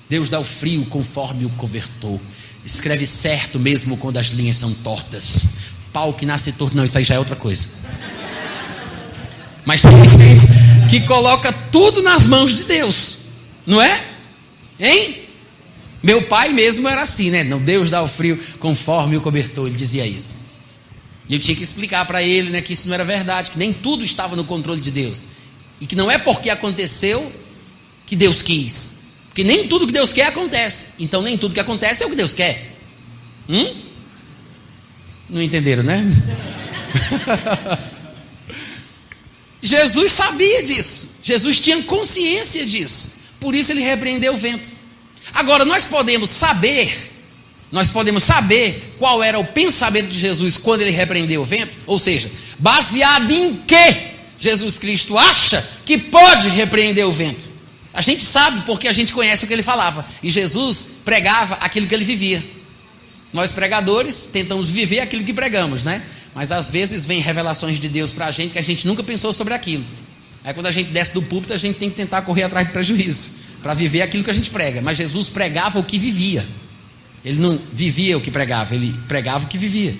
Deus dá o frio conforme o cobertor. Escreve certo mesmo quando as linhas são tortas. Pau que nasce torto. Não, isso aí já é outra coisa. Mas tem gente que coloca tudo nas mãos de Deus. Não é? Hein? Meu pai mesmo era assim, né? Não, Deus dá o frio conforme o cobertor. Ele dizia isso. E eu tinha que explicar para ele, né, que isso não era verdade. Que nem tudo estava no controle de Deus. E que não é porque aconteceu que Deus quis. Porque nem tudo que Deus quer acontece. Então nem tudo que acontece é o que Deus quer. Não entenderam, né? Jesus sabia disso. Jesus tinha consciência disso. Por isso ele repreendeu o vento. Agora nós podemos saber qual era o pensamento de Jesus quando ele repreendeu o vento. Ou seja, baseado em quê Jesus Cristo acha que pode repreender o vento? A gente sabe porque a gente conhece o que ele falava. E Jesus pregava aquilo que ele vivia. Nós pregadores tentamos viver aquilo que pregamos, né? Mas às vezes vem revelações de Deus para a gente que a gente nunca pensou sobre aquilo. Aí quando a gente desce do púlpito, a gente tem que tentar correr atrás de prejuízo para viver aquilo que a gente prega. Mas Jesus pregava o que vivia. Ele não vivia o que pregava, ele pregava o que vivia.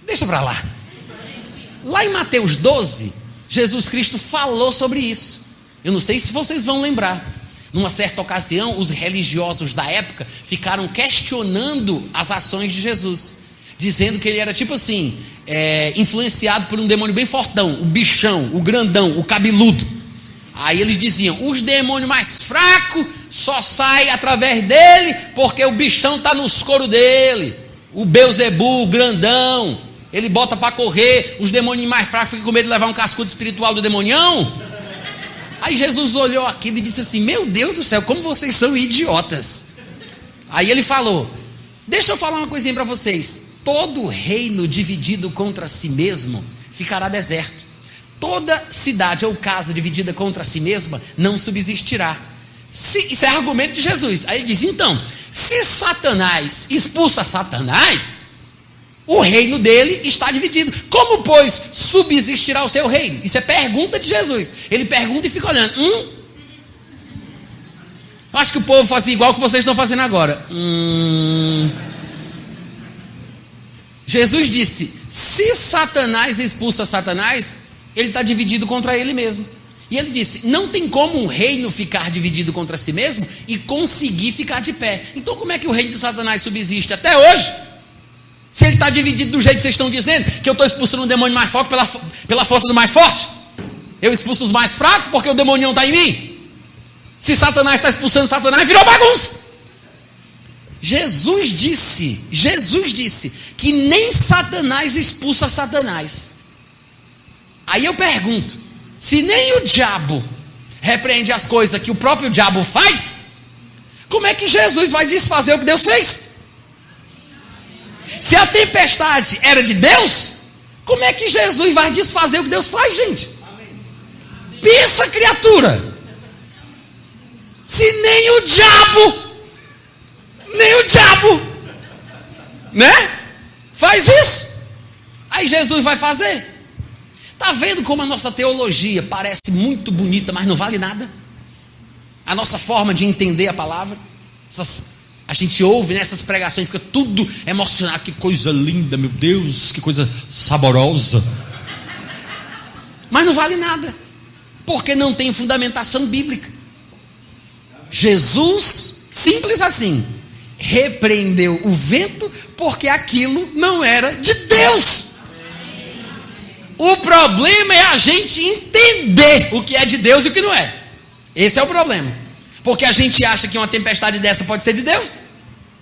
Deixa para lá. Lá em Mateus 12, Jesus Cristo falou sobre isso. Eu não sei se vocês vão lembrar. Numa certa ocasião, os religiosos da época ficaram questionando as ações de Jesus, dizendo que ele era tipo assim, influenciado por um demônio bem fortão, o bichão, o grandão, o cabeludo. Aí eles diziam, os demônios mais fracos só saem através dele, porque o bichão está nos coros dele. O Beuzebu, o grandão, ele bota para correr, os demônios mais fracos ficam com medo de levar um cascudo espiritual do demonião. Aí Jesus olhou aquilo e disse assim, meu Deus do céu, como vocês são idiotas. Aí ele falou, deixa eu falar uma coisinha para vocês. Todo reino dividido contra si mesmo ficará deserto. Toda cidade ou casa dividida contra si mesma não subsistirá. Isso é argumento de Jesus. Aí ele diz, então, se Satanás expulsa Satanás, o reino dele está dividido. Como, pois, subsistirá o seu reino? Isso é pergunta de Jesus. Ele pergunta e fica olhando. Acho que o povo faz igual que vocês estão fazendo agora. Jesus disse, se Satanás expulsa Satanás, ele está dividido contra ele mesmo. E ele disse, não tem como um reino ficar dividido contra si mesmo e conseguir ficar de pé. Então como é que o reino de Satanás subsiste até hoje? Se ele está dividido do jeito que vocês estão dizendo, que eu estou expulsando um demônio mais forte pela força do mais forte. Eu expulso os mais fracos porque o demônio não está em mim. Se Satanás está expulsando Satanás, virou bagunça. Jesus disse que nem Satanás expulsa Satanás. Aí eu pergunto, se nem o diabo repreende as coisas que o próprio diabo faz, como é que Jesus vai desfazer o que Deus fez? Se a tempestade era de Deus, como é que Jesus vai desfazer o que Deus faz, gente? Pensa, criatura. Se nem o diabo, né? Faz isso. Aí Jesus vai fazer. Está vendo como a nossa teologia parece muito bonita, mas não vale nada? A nossa forma de entender a palavra, essas A gente ouve nessas pregações, fica tudo emocionado. Que coisa linda, meu Deus, que coisa saborosa. Mas não vale nada, porque não tem fundamentação bíblica. Jesus, simples assim, repreendeu o vento porque aquilo não era de Deus. O problema é a gente entender o que é de Deus e o que não é. Esse é o problema. Porque a gente acha que uma tempestade dessa pode ser de Deus,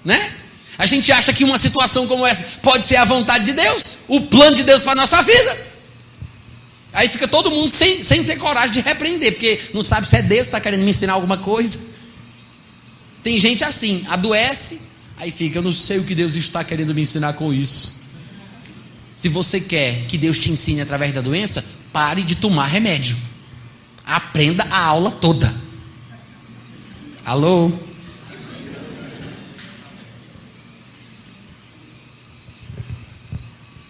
né? A gente acha que uma situação como essa pode ser a vontade de Deus, o plano de Deus para a nossa vida. Aí fica todo mundo sem ter coragem de repreender, porque não sabe se é Deus que está querendo me ensinar alguma coisa. Tem gente assim, adoece, aí fica, eu não sei o que Deus está querendo me ensinar com isso. Se você quer que Deus te ensine através da doença, pare de tomar remédio. Aprenda a aula toda. Alô?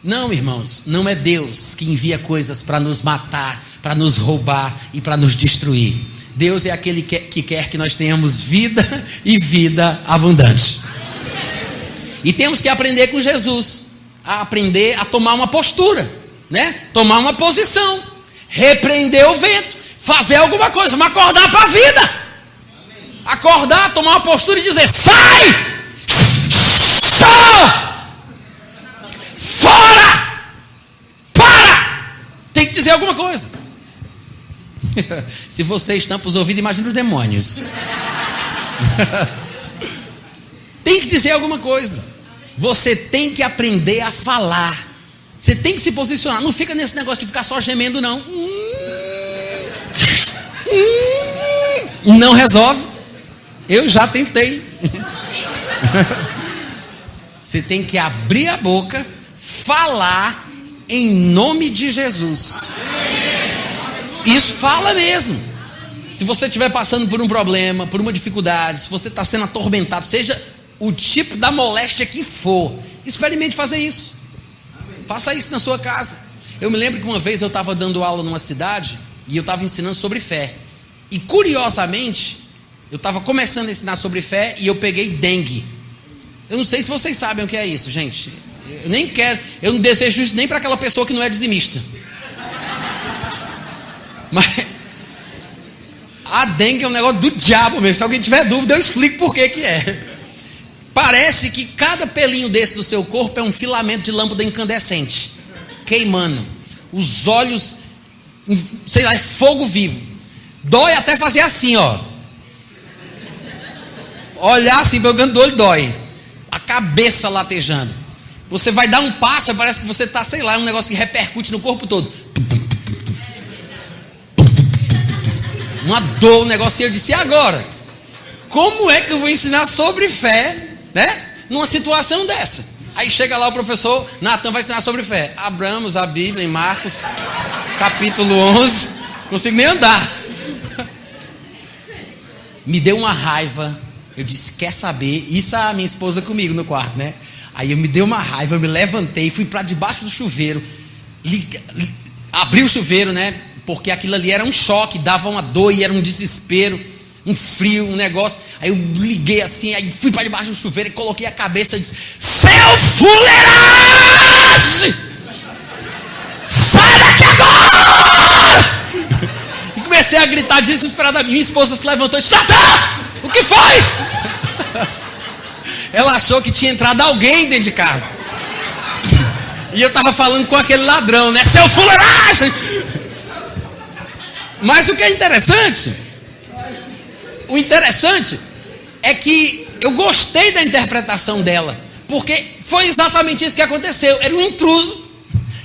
Não, irmãos, não é Deus que envia coisas para nos matar, para nos roubar e para nos destruir. Deus é aquele que quer que nós tenhamos vida e vida abundante. E temos que aprender com Jesus, a aprender a tomar uma postura, né? Tomar uma posição, repreender o vento, fazer alguma coisa, mas acordar para a vida. Acordar, tomar uma postura e dizer: sai! Fora! Para! Tem que dizer alguma coisa. Se você estampa os ouvidos, imagina os demônios. Tem que dizer alguma coisa. Você tem que aprender a falar. Você tem que se posicionar. Não fica nesse negócio de ficar só gemendo, não. Não resolve. Eu já tentei. Você tem que abrir a boca, falar em nome de Jesus. Isso fala mesmo. Se você estiver passando por um problema, por uma dificuldade, se você está sendo atormentado, seja o tipo da moléstia que for, experimente fazer isso. Faça isso na sua casa. Eu me lembro que uma vez eu estava dando aula numa cidade e eu estava ensinando sobre fé. E curiosamente, eu estava começando a ensinar sobre fé e eu peguei dengue. Eu não sei se vocês sabem o que é isso, gente. Eu nem quero, eu não desejo isso nem para aquela pessoa que não é dizimista. Mas a dengue é um negócio do diabo mesmo. Se alguém tiver dúvida, eu explico por que é. Parece que cada pelinho desse do seu corpo é um filamento de lâmpada incandescente, queimando. Os olhos, sei lá, é fogo vivo. Dói até fazer assim, ó. Olhar assim, pegando do olho, dói. A cabeça latejando. Você vai dar um passo, parece que você está, sei lá, um negócio que repercute no corpo todo. Uma dor, um negócio. E eu disse: e agora? Como é que eu vou ensinar sobre fé, né? Numa situação dessa? Aí chega lá o professor Natan, vai ensinar sobre fé. Abramos a Bíblia em Marcos, capítulo 11. Não consigo nem andar. Me deu uma raiva. Eu disse: quer saber? Isso a minha esposa comigo no quarto, né? Aí eu me dei uma raiva, eu me levantei, fui para debaixo do chuveiro, abri o chuveiro, né? Porque aquilo ali era um choque, dava uma dor e era um desespero, um frio, um negócio. Aí eu liguei assim, aí fui para debaixo do chuveiro e coloquei a cabeça e disse: seu fuleiragem! Sai daqui agora! E comecei a gritar desesperadamente. Minha esposa se levantou e disse: Natan, o que foi? Ela achou que tinha entrado alguém dentro de casa. E eu estava falando com aquele ladrão, né? Seu fuleiragem! Mas o que é interessante, o interessante é que eu gostei da interpretação dela, porque foi exatamente isso que aconteceu. Era um intruso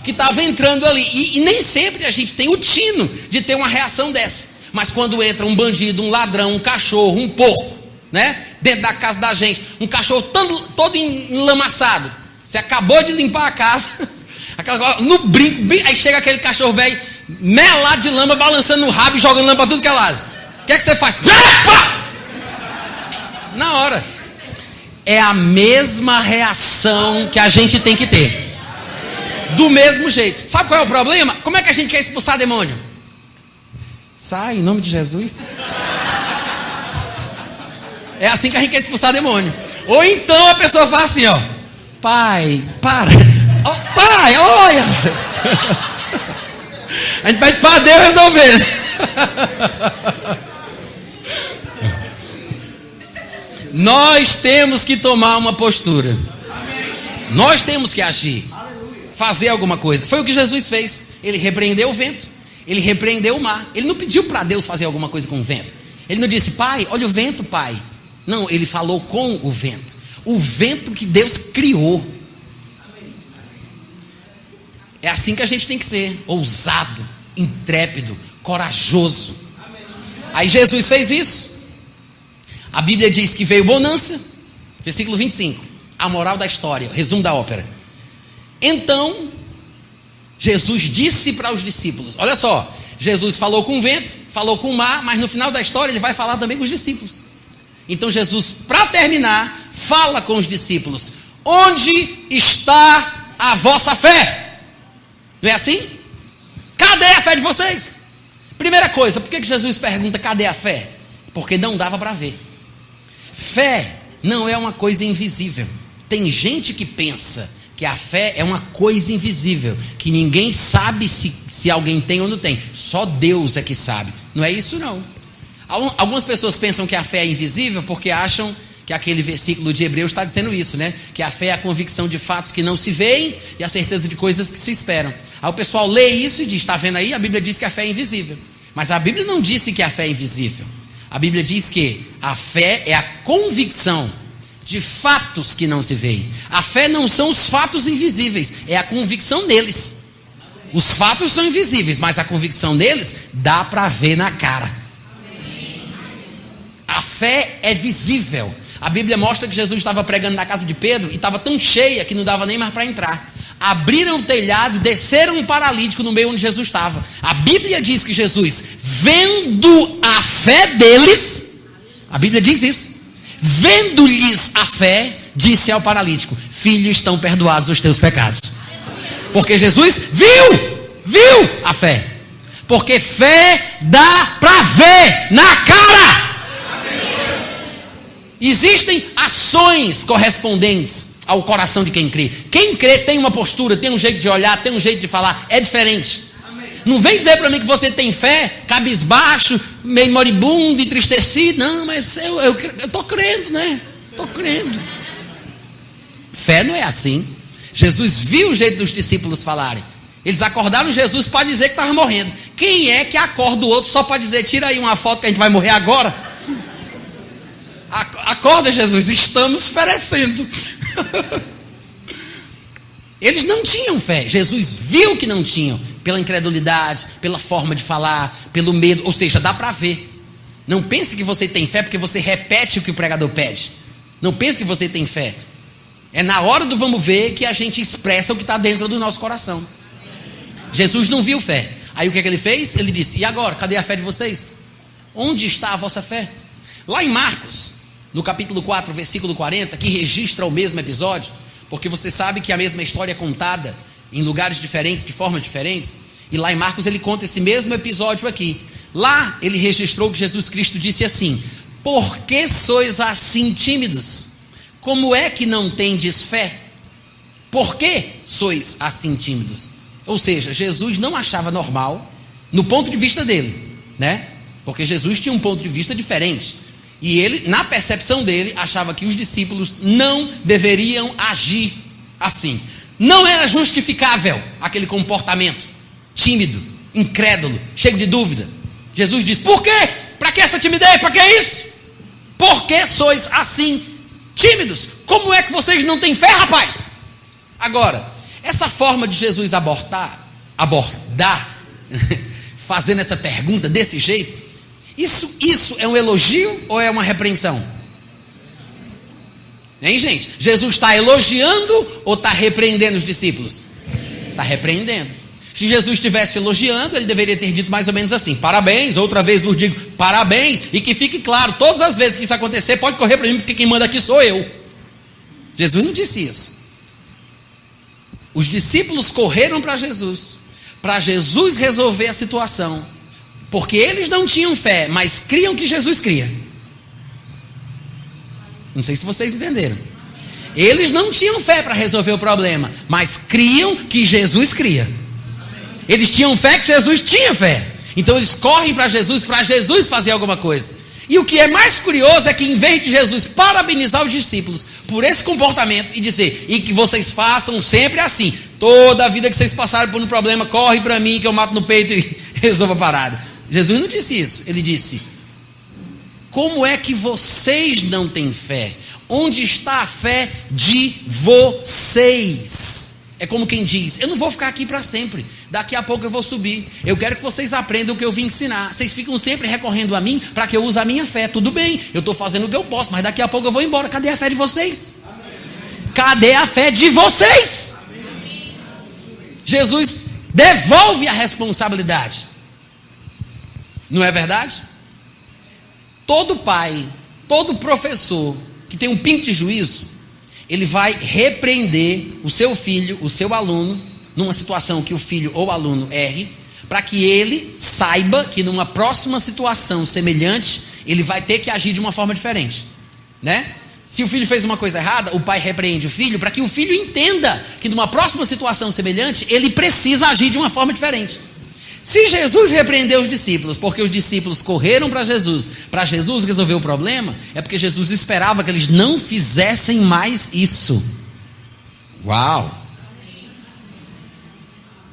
que estava entrando ali, e nem sempre a gente tem o tino de ter uma reação dessa. Mas quando entra um bandido, um ladrão, um cachorro, um porco, né, dentro da casa da gente, um cachorro todo enlamaçado, você acabou de limpar a casa, no brinco, aí chega aquele cachorro velho melado de lama, balançando no rabo e jogando lama para tudo que é lado. O que é que você faz? Epa! Na hora. É a mesma reação que a gente tem que ter. Do mesmo jeito. Sabe qual é o problema? Como é que a gente quer expulsar demônio? Sai, em nome de Jesus. É assim que a gente quer expulsar demônio. Ou então a pessoa fala assim, ó: pai, para. Oh, pai, olha. A gente pede para Deus resolver. Nós temos que tomar uma postura. Nós temos que agir. Fazer alguma coisa. Foi o que Jesus fez. Ele repreendeu o vento. Ele repreendeu o mar. Ele não pediu para Deus fazer alguma coisa com o vento. Ele não disse: pai, olha o vento, pai. Não, ele falou com o vento. O vento que Deus criou. É assim que a gente tem que ser: ousado, intrépido, corajoso. Aí Jesus fez isso. A Bíblia diz que veio bonança. Versículo 25. A moral da história, o resumo da ópera. Então Jesus disse para os discípulos: olha só, Jesus falou com o vento, falou com o mar, mas no final da história ele vai falar também com os discípulos. Então Jesus, para terminar, fala com os discípulos: onde está a vossa fé? Não é assim? Cadê a fé de vocês? Primeira coisa, por que Jesus pergunta cadê a fé? Porque não dava para ver. Fé não é uma coisa invisível. Tem gente que pensa que a fé é uma coisa invisível, que ninguém sabe se alguém tem ou não tem. Só Deus é que sabe. Não é isso não. Algumas pessoas pensam que a fé é invisível porque acham que aquele versículo de Hebreus está dizendo isso, né? Que a fé é a convicção de fatos que não se veem e a certeza de coisas que se esperam. Aí o pessoal lê isso e diz: está vendo aí? A Bíblia diz que a fé é invisível. Mas a Bíblia não disse que a fé é invisível. A Bíblia diz que a fé é a convicção de fatos que não se veem. A fé não são os fatos invisíveis, é a convicção neles. Os fatos são invisíveis, mas a convicção neles dá para ver na cara. A fé é visível. A Bíblia mostra que Jesus estava pregando na casa de Pedro e estava tão cheia que não dava nem mais para entrar. Abriram o telhado, desceram um paralítico no meio onde Jesus estava. A Bíblia diz que Jesus, vendo a fé deles, a Bíblia diz isso, vendo-lhes a fé, disse ao paralítico: filho, estão perdoados os teus pecados. Porque Jesus viu a fé. Porque fé dá para ver na cara. Existem ações correspondentes ao coração de quem crê. Quem crê tem uma postura, tem um jeito de olhar, tem um jeito de falar, é diferente. Não vem dizer para mim que você tem fé, cabisbaixo, meio moribundo, entristecido. Não, mas eu estou crendo, né? Estou crendo. Fé não é assim. Jesus viu o jeito dos discípulos falarem. Eles acordaram Jesus para dizer que estava morrendo. Quem é que acorda o outro só para dizer: tira aí uma foto que a gente vai morrer agora? Acorda, Jesus, estamos perecendo. Eles não tinham fé. Jesus viu que não tinham, pela incredulidade, pela forma de falar, pelo medo. Ou seja, dá para ver. Não pense que você tem fé porque você repete o que o pregador pede. Não pense que você tem fé. É na hora do vamos ver que a gente expressa o que está dentro do nosso coração. Jesus não viu fé. Aí o que é que ele fez? Ele disse: e agora? Cadê a fé de vocês? Onde está a vossa fé? Lá em Marcos, no capítulo 4, versículo 40, que registra o mesmo episódio, porque você sabe que a mesma história é contada em lugares diferentes, de formas diferentes, e lá em Marcos ele conta esse mesmo episódio aqui. Lá ele registrou que Jesus Cristo disse assim: por que sois assim tímidos? Como é que não tendes fé? Por que sois assim tímidos? Ou seja, Jesus não achava normal, no ponto de vista dele, né? Porque Jesus tinha um ponto de vista diferente. E ele, na percepção dele, achava que os discípulos não deveriam agir assim. Não era justificável aquele comportamento tímido, incrédulo, cheio de dúvida. Jesus disse: por quê? Para que essa timidez? Para que isso? Por que sois assim tímidos? Como é que vocês não têm fé, rapaz? Agora, essa forma de Jesus abordar, fazendo essa pergunta desse jeito, isso é um elogio ou é uma repreensão? Hein, gente? Jesus está elogiando ou está repreendendo os discípulos? Está repreendendo. Se Jesus estivesse elogiando, ele deveria ter dito mais ou menos assim: parabéns, outra vez vos digo parabéns, e que fique claro, todas as vezes que isso acontecer, pode correr para mim, porque quem manda aqui sou eu. Jesus não disse isso. Os discípulos correram para Jesus resolver a situação, porque eles não tinham fé, mas criam que Jesus cria. Não sei se vocês entenderam. Eles não tinham fé para resolver o problema, mas criam que Jesus cria. Eles tinham fé que Jesus tinha fé. Então eles correm para Jesus fazer alguma coisa. E o que é mais curioso é que em vez de Jesus parabenizar os discípulos por esse comportamento e dizer, e que vocês façam sempre assim, toda a vida que vocês passaram por um problema, corre para mim que eu mato no peito e resolva a parada. Jesus não disse isso. Ele disse, como é que vocês não têm fé? Onde está a fé de vocês? É como quem diz, eu não vou ficar aqui para sempre, daqui a pouco eu vou subir, eu quero que vocês aprendam o que eu vim ensinar, vocês ficam sempre recorrendo a mim, para que eu use a minha fé, tudo bem, eu estou fazendo o que eu posso, mas daqui a pouco eu vou embora, cadê a fé de vocês? Cadê a fé de vocês? Jesus devolve a responsabilidade, não é verdade? Todo pai, todo professor que tem um pingo de juízo, ele vai repreender o seu filho, o seu aluno, numa situação que o filho ou aluno erre, para que ele saiba que numa próxima situação semelhante, ele vai ter que agir de uma forma diferente, né? Se o filho fez uma coisa errada, o pai repreende o filho, para que o filho entenda que numa próxima situação semelhante, ele precisa agir de uma forma diferente. Se Jesus repreendeu os discípulos, porque os discípulos correram para Jesus resolver o problema, é porque Jesus esperava que eles não fizessem mais isso. Uau!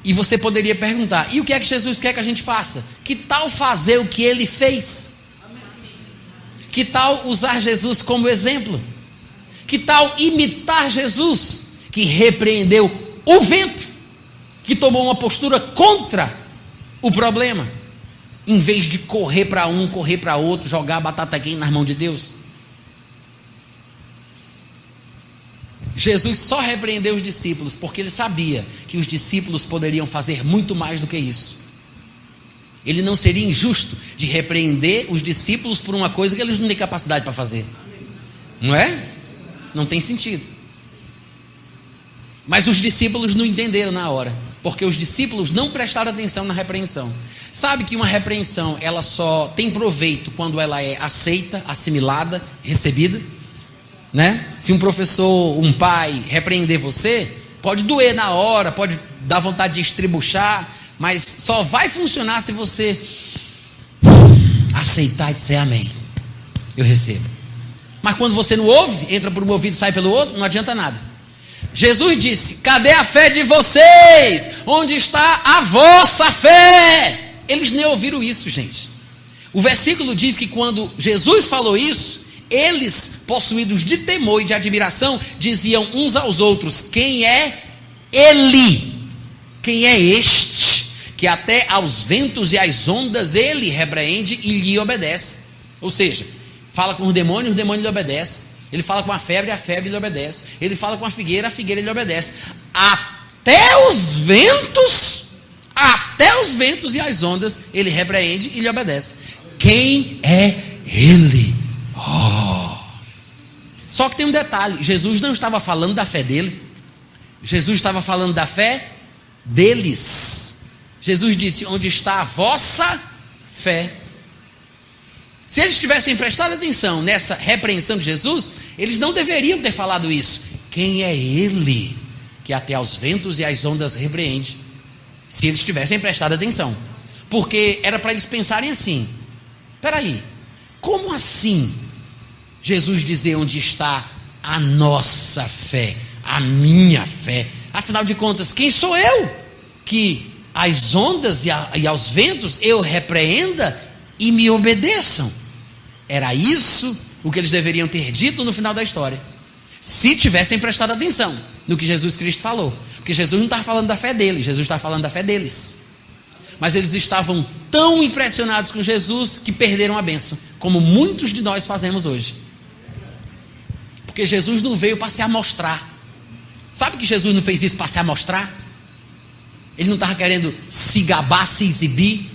E você poderia perguntar, e o que é que Jesus quer que a gente faça? Que tal fazer o que ele fez? Que tal usar Jesus como exemplo? Que tal imitar Jesus, que repreendeu o vento, que tomou uma postura contra o problema, em vez de correr para um, correr para outro, jogar a batata quente nas mãos de Deus? Jesus só repreendeu os discípulos porque ele sabia que os discípulos poderiam fazer muito mais do que isso. Ele não seria injusto de repreender os discípulos por uma coisa que eles não têm capacidade para fazer, não é? Não tem sentido. Mas os discípulos não entenderam na hora, porque os discípulos não prestaram atenção na repreensão. Sabe que uma repreensão, ela só tem proveito quando ela é aceita, assimilada, recebida, né? Se um professor, um pai repreender você, pode doer na hora, pode dar vontade de estribuchar, mas só vai funcionar se você aceitar e dizer amém, eu recebo. Mas quando você não ouve, entra por um ouvido e sai pelo outro, não adianta nada. Jesus disse, cadê a fé de vocês? Onde está a vossa fé? Eles nem ouviram isso, gente. O versículo diz que quando Jesus falou isso, eles, possuídos de temor e de admiração, diziam uns aos outros, quem é ele? Quem é este? Que até aos ventos e às ondas ele repreende e lhe obedece. Ou seja, fala com o demônio lhe obedece. Ele fala com a febre lhe obedece. Ele fala com a figueira lhe obedece. Até os ventos e as ondas, ele repreende e lhe obedece. Quem é ele? Oh. Só que tem um detalhe, Jesus não estava falando da fé dele. Jesus estava falando da fé deles. Jesus disse, onde está a vossa fé? Se eles tivessem prestado atenção nessa repreensão de Jesus, eles não deveriam ter falado isso. Quem é ele que até aos ventos e às ondas repreende? Se eles tivessem prestado atenção. Porque era para eles pensarem assim, peraí, como assim Jesus dizer onde está a nossa fé, a minha fé? Afinal de contas, quem sou eu que às ondas e aos ventos eu repreenda e me obedeçam? Era isso o que eles deveriam ter dito no final da história, se tivessem prestado atenção no que Jesus Cristo falou. Porque Jesus não estava falando da fé dele, Jesus estava falando da fé deles. Mas eles estavam tão impressionados com Jesus que perderam a bênção, como muitos de nós fazemos hoje. Porque Jesus não veio para se amostrar. Sabe que Jesus não fez isso para se amostrar? Ele não estava querendo se gabar, se exibir.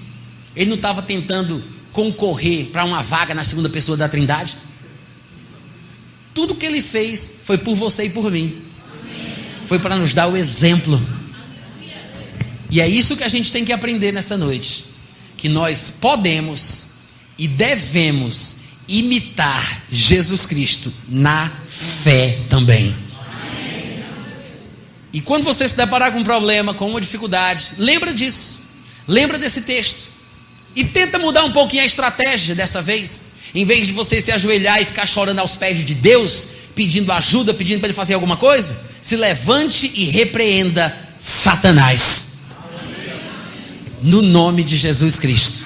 Ele não estava tentando concorrer para uma vaga na segunda pessoa da Trindade. Tudo que ele fez foi por você e por mim. Foi para nos dar o exemplo. E é isso que a gente tem que aprender nessa noite. Que nós podemos e devemos imitar Jesus Cristo na fé também. E quando você se deparar com um problema, com uma dificuldade, lembra disso. Lembra desse texto. E tenta mudar um pouquinho a estratégia dessa vez. Em vez de você se ajoelhar e ficar chorando aos pés de Deus, pedindo ajuda, pedindo para Ele fazer alguma coisa, se levante e repreenda Satanás. No nome de Jesus Cristo.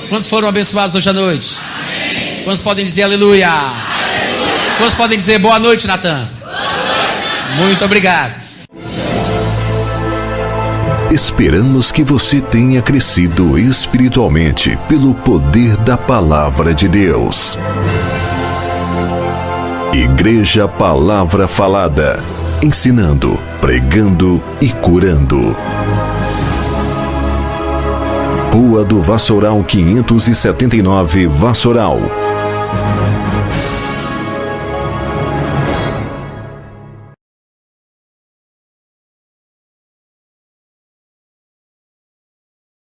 Quantos foram abençoados hoje à noite? Quantos podem dizer aleluia? Quantos podem dizer boa noite, Natan? Muito obrigado. Esperamos que você tenha crescido espiritualmente pelo poder da Palavra de Deus. Igreja Palavra Falada, ensinando, pregando e curando. Rua do Vassoural 579, Vassoural.